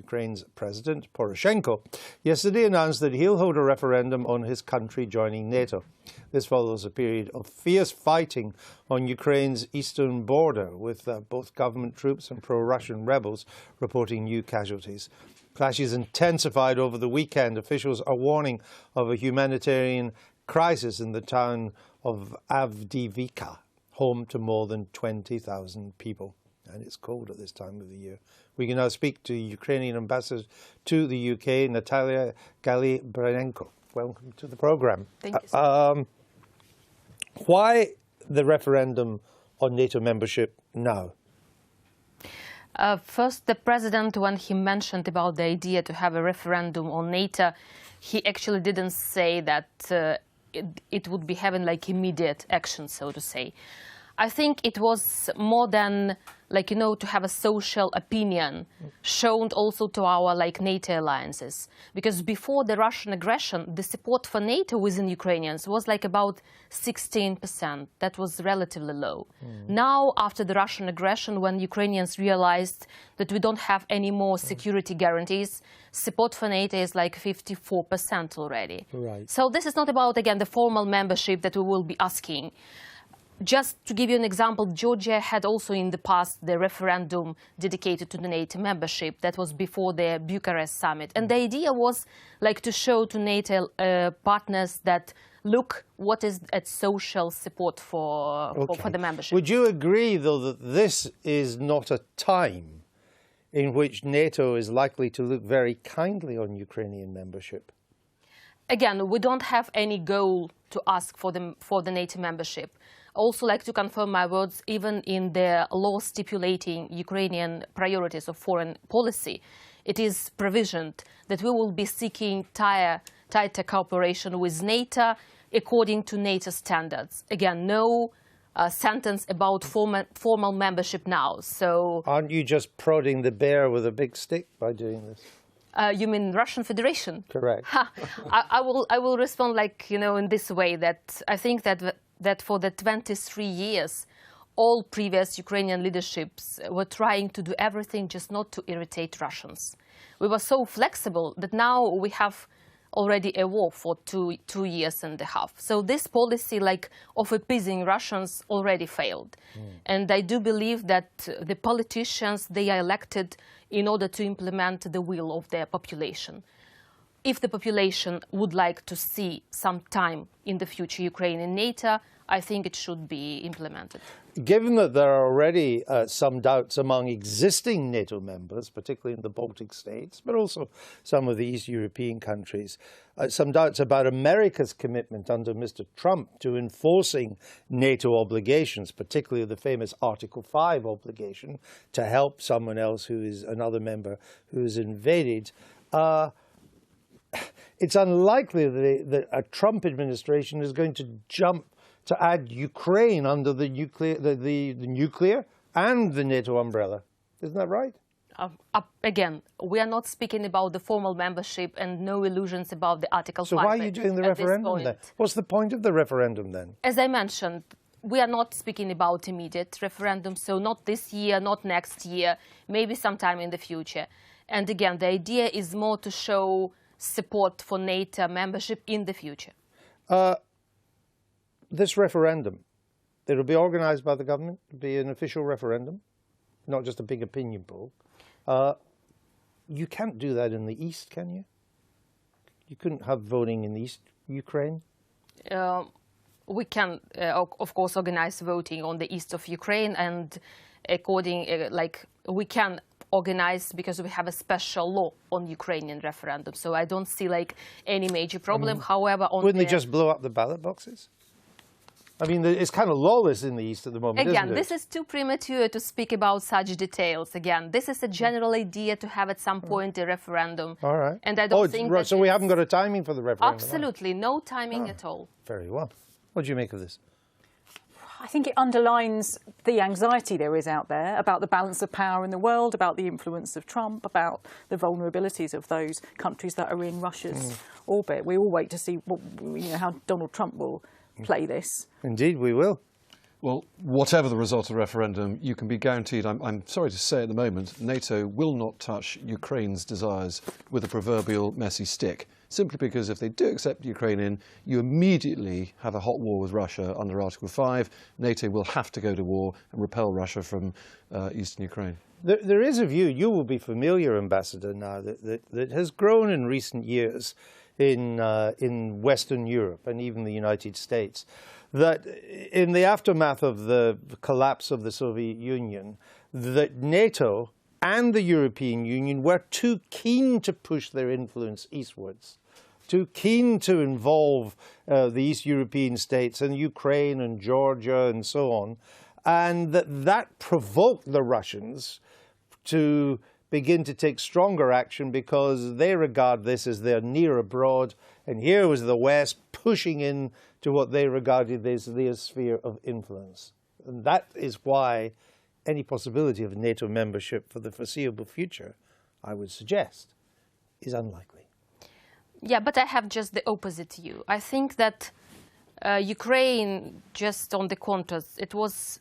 Ukraine's President Poroshenko yesterday announced that he'll hold a referendum on his country joining NATO. This follows a period of fierce fighting on Ukraine's eastern border, with both government troops and pro-Russian rebels reporting new casualties. Clashes intensified over the weekend. Officials are warning of a humanitarian crisis in the town of Avdiivka, home to more than 20,000 people. And it's cold at this time of the year. We can now speak to Ukrainian ambassador to the UK, Natalia Galibranenko. Welcome to the programme. Thank you so much. Why the referendum on NATO membership now? First, the president, when he mentioned about the idea to have a referendum on NATO, he actually didn't say that it would be having like immediate action, so to say. I think it was more than to have a social opinion shown also to our NATO alliances. Because before the Russian aggression, the support for NATO within Ukrainians was about 16%. That was relatively low. Now, after the Russian aggression, when Ukrainians realized that we don't have any more security guarantees, support for NATO is 54% already. Right. So this is not about, again, the formal membership that we will be asking. Just to give you an example, Georgia had also in the past the referendum dedicated to the NATO membership. That was before the Bucharest summit. And the idea was to show to NATO partners that, look, what is at social support for the membership. Would you agree, though, that this is not a time in which NATO is likely to look very kindly on Ukrainian membership? Again, we don't have any goal to ask for the NATO membership. Also like to confirm my words, even in the law stipulating Ukrainian priorities of foreign policy, it is provisioned that we will be seeking tighter cooperation with NATO according to NATO standards. Again, no sentence about formal membership now. So, aren't you just prodding the bear with a big stick by doing this? You mean Russian Federation? Correct. I will respond in this way, that I think that for the 23 years, all previous Ukrainian leaderships were trying to do everything just not to irritate Russians. We were so flexible that now we have already a war for two years and a half. So this policy of appeasing Russians already failed. And I do believe that the politicians, they are elected in order to implement the will of their population. If the population would like to see some time in the future Ukraine in NATO, I think it should be implemented. Given that there are already some doubts among existing NATO members, particularly in the Baltic states, but also some of the East European countries, some doubts about America's commitment under Mr. Trump to enforcing NATO obligations, particularly the famous Article 5 obligation to help someone else who is another member who is invaded. It's unlikely that a Trump administration is going to jump to add Ukraine under the nuclear and the NATO umbrella. Isn't that right? Again, we are not speaking about the formal membership and no illusions about the Article 5. So why are you doing the referendum then? What's the point of the referendum then? As I mentioned, we are not speaking about immediate referendum, so not this year, not next year, maybe sometime in the future. And again, the idea is more to show support for NATO membership in the future. This referendum, it will be organised by the government, it will be an official referendum, not just a big opinion poll. You can't do that in the East, can you? You couldn't have voting in East Ukraine? We can, of course, organize voting on the east of Ukraine, and we can organize because we have a special law on Ukrainian referendum. So I don't see any major problem. However, wouldn't they just blow up the ballot boxes? I mean, it's kind of lawless in the East at the moment, Again, isn't it? this is too premature to speak about such details. Again, this is a general idea to have at some point a referendum. All right. And I don't think that so we haven't got a timing for the referendum? Absolutely, no timing at all. Very well. What do you make of this? I think it underlines the anxiety there is out there about the balance of power in the world, about the influence of Trump, about the vulnerabilities of those countries that are in Russia's orbit. We all wait to see how Donald Trump will play this. Indeed, we will. Well, whatever the result of the referendum, you can be guaranteed, I'm sorry to say at the moment, NATO will not touch Ukraine's desires with a proverbial messy stick, simply because if they do accept Ukraine, you immediately have a hot war with Russia under Article 5. NATO will have to go to war and repel Russia from eastern Ukraine. There is a view, you will be familiar, Ambassador, now, that has grown in recent years in Western Europe and even the United States, that in the aftermath of the collapse of the Soviet Union, that NATO and the European Union were too keen to push their influence eastwards, too keen to involve the East European states and Ukraine and Georgia and so on, and that provoked the Russians to begin to take stronger action because they regard this as their near abroad, and here was the West pushing in to what they regarded as their sphere of influence. And that is why any possibility of NATO membership for the foreseeable future, I would suggest, is unlikely. Yeah, but I have just the opposite view. I think that Ukraine, just on the contrast, it was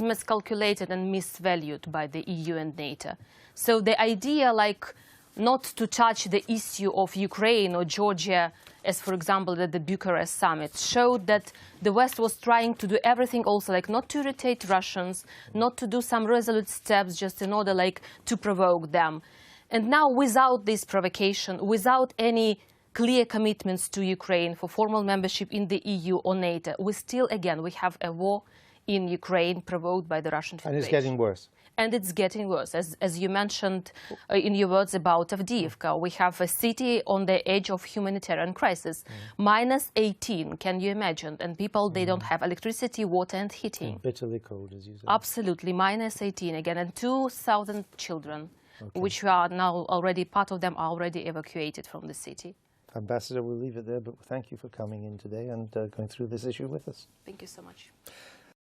miscalculated and misvalued by the EU and NATO. So the idea, like, not to touch the issue of Ukraine or Georgia, as for example at the Bucharest summit, showed that the West was trying to do everything also, like, not to irritate Russians, not to do some resolute steps just in order, like, to provoke them. And now, without this provocation, without any clear commitments to Ukraine for formal membership in the EU or NATO, we have a war in Ukraine provoked by the Russian Federation. And it's getting worse. And it's getting worse. As you mentioned in your words about Avdiivka, we have a city on the edge of humanitarian crisis. Minus 18, can you imagine? And people, they don't have electricity, water and heating. Bitterly cold, as you said. Absolutely, minus 18 again. And 2,000 children, which are now already, part of them are already evacuated from the city. Ambassador, we'll leave it there, but thank you for coming in today and going through this issue with us. Thank you so much.